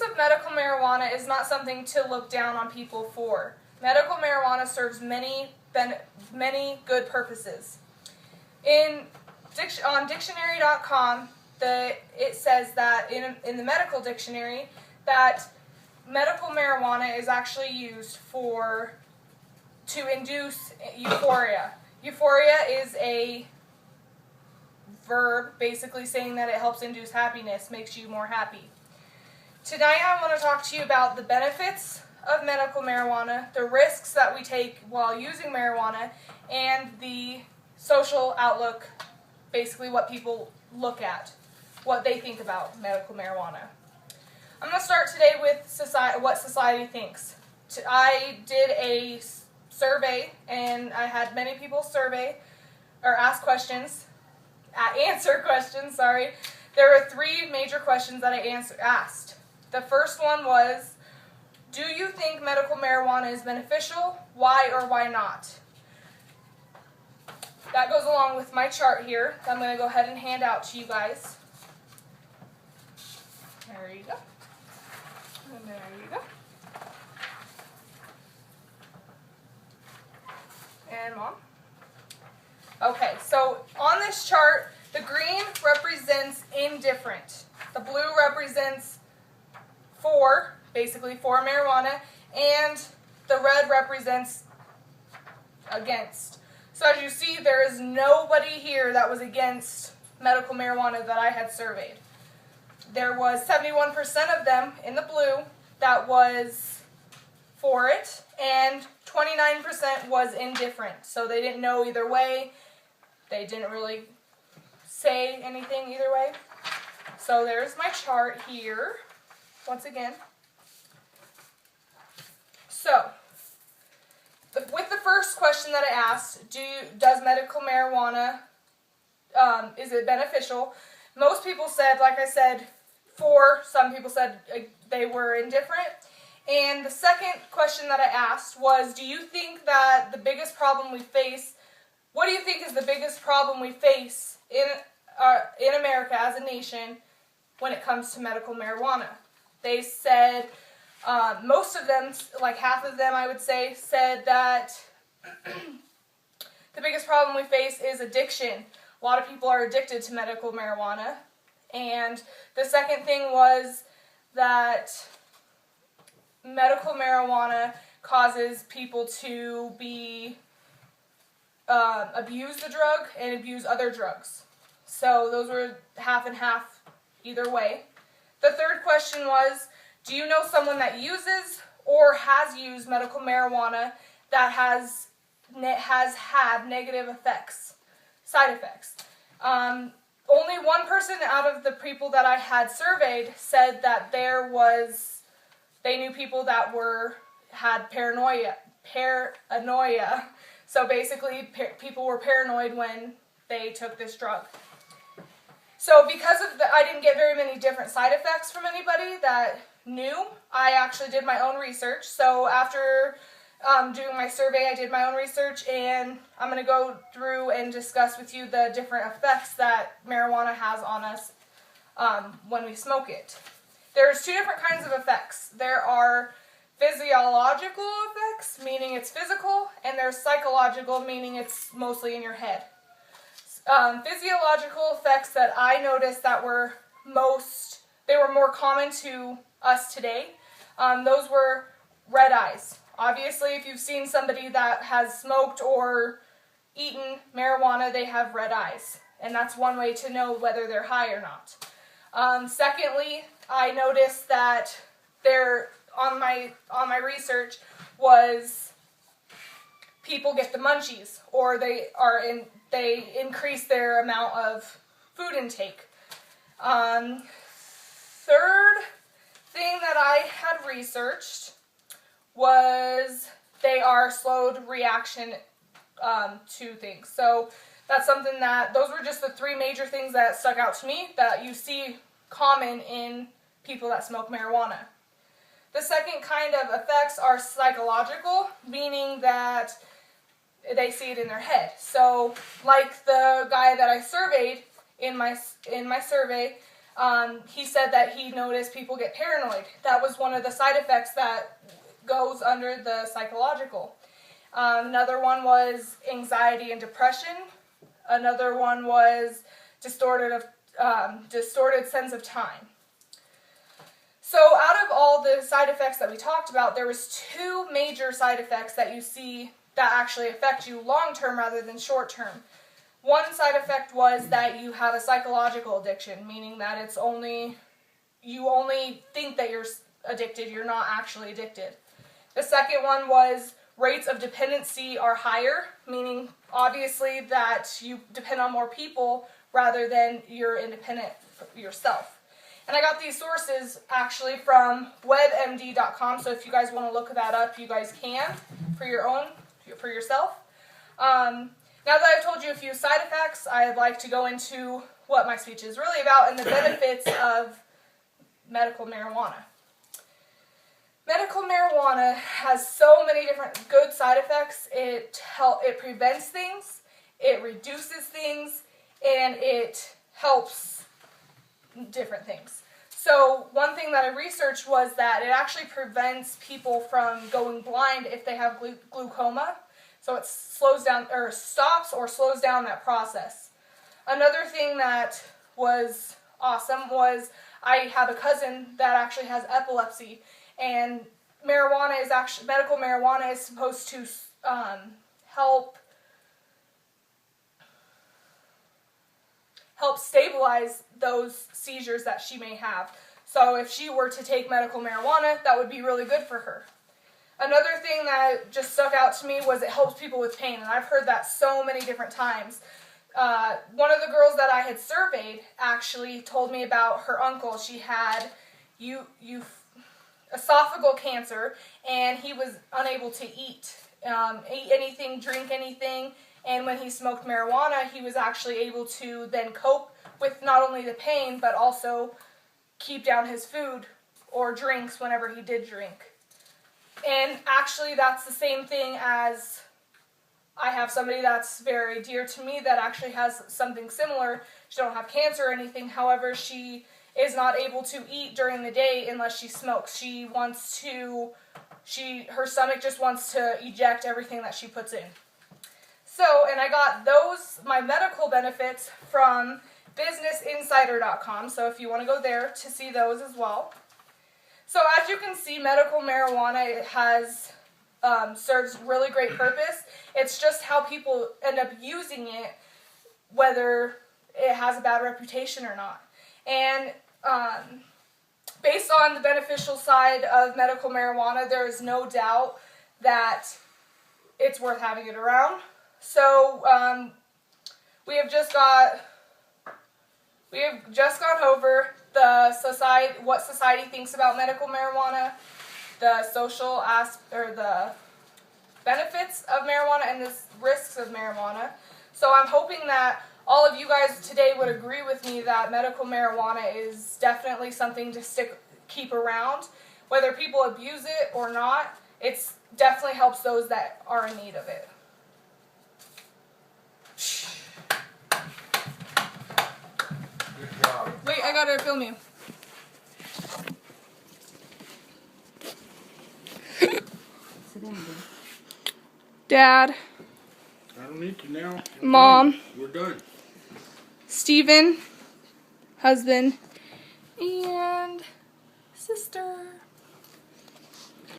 use of medical marijuana is not something to look down on people for. Medical marijuana serves many good purposes. On dictionary.com, it says that in the medical dictionary that medical marijuana is actually used to induce euphoria. Euphoria is a verb basically saying that it helps induce happiness, makes you more happy. Tonight I want to talk to you about the benefits of medical marijuana, the risks that we take while using marijuana, and the social outlook, basically what people look at, what they think about medical marijuana. I'm going to start today with what society thinks. I did a survey, and I had many people answer questions, sorry. There were 3 major questions that I asked. The first one was, do you think medical marijuana is beneficial? Why or why not? That goes along with my chart here that I'm going to go ahead and hand out to you guys. There you go. And there you go. And Mom. Okay, so on this chart, the green represents indifferent. The blue represents for marijuana, and the red represents against. So as you see, there is nobody here that was against medical marijuana that I had surveyed. There was 71% of them in the blue that was for it, and 29% was indifferent. So they didn't know either way. They didn't really say anything either way. So there's my chart here, once again. So, with the first question that I asked, does medical marijuana, is it beneficial? Most people said, like I said, for. Some people said they were indifferent. And the second question that I asked was, do you think that the biggest problem we face, what do you think is the biggest problem we face in America as a nation when it comes to medical marijuana? They said, most of them, like half of them I would say, said that the biggest problem we face is addiction. A lot of people are addicted to medical marijuana. And the second thing was that medical marijuana causes people to abuse the drug and abuse other drugs. So those were half and half either way. The third question was, do you know someone that uses or has used medical marijuana that has had negative side effects? Only one person out of the people that I had surveyed said that they knew people that had paranoia. So basically, people were paranoid when they took this drug. So because of I didn't get very many different side effects from anybody that knew, I actually did my own research. So after doing my survey, I did my own research, and I'm going to go through and discuss with you the different effects that marijuana has on us when we smoke it. There's 2 different kinds of effects. There are physiological effects, meaning it's physical, and there's psychological, meaning it's mostly in your head. Physiological effects that I noticed that were more common to us today, those were red eyes. Obviously, if you've seen somebody that has smoked or eaten marijuana, they have red eyes, and that's one way to know whether they're high or not. Secondly, I noticed that on my research was people get the munchies, or they increase their amount of food intake. Third thing that I had researched was they are slowed reaction to things. So that's something those were just the 3 major things that stuck out to me that you see common in people that smoke marijuana. The second kind of effects are psychological, meaning that they see it in their head. So like the guy that I surveyed in my survey, he said that he noticed people get paranoid. That was one of the side effects that goes under the psychological. Another one was anxiety and depression. Another one was distorted sense of time. So out of all the side effects that we talked about, there was 2 major side effects that you see that actually affect you long term rather than short term. One side effect was that you have a psychological addiction, meaning that you only think that you're addicted, you're not actually addicted. The second one was rates of dependency are higher, meaning obviously that you depend on more people rather than you're independent yourself. And I got these sources actually from webmd.com, so if you guys want to look that up, you guys can for yourself. Now that I've told you a few side effects, I'd like to go into what my speech is really about and the benefits of medical marijuana. Medical marijuana has so many different good side effects. It prevents things, it reduces things, and it helps different things. So one thing that I researched was that it actually prevents people from going blind if they have glaucoma. So it slows down or stops or slows down that process. Another thing that was awesome was I have a cousin that actually has epilepsy, and medical marijuana is supposed to help stabilize those seizures that she may have. So if she were to take medical marijuana, that would be really good for her. Another thing that just stuck out to me was it helps people with pain, and I've heard that so many different times. One of the girls that I had surveyed actually told me about her uncle. She had esophageal cancer, and he was unable to eat anything, drink anything, and when he smoked marijuana, he was actually able to then cope with not only the pain, but also keep down his food or drinks whenever he did drink. And actually, that's the same thing as I have somebody that's very dear to me that actually has something similar. She don't have cancer or anything. However, she is not able to eat during the day unless she smokes. Her stomach just wants to eject everything that she puts in. So, and I got my medical benefits from businessinsider.com. So if you want to go there to see those as well. So as you can see, medical marijuana serves really great purpose. It's just how people end up using it, whether it has a bad reputation or not. And based on the beneficial side of medical marijuana, there is no doubt that it's worth having it around. So we have just gone over what society thinks about medical marijuana, the the benefits of marijuana, and the risks of marijuana. So I'm hoping that all of you guys today would agree with me that medical marijuana is definitely something to keep around. Whether people abuse it or not, it definitely helps those that are in need of it. Good job. Wait, I gotta film you. Sit down, dude. Dad, I don't need to now. Mom, We're done. Steven, husband, and sister.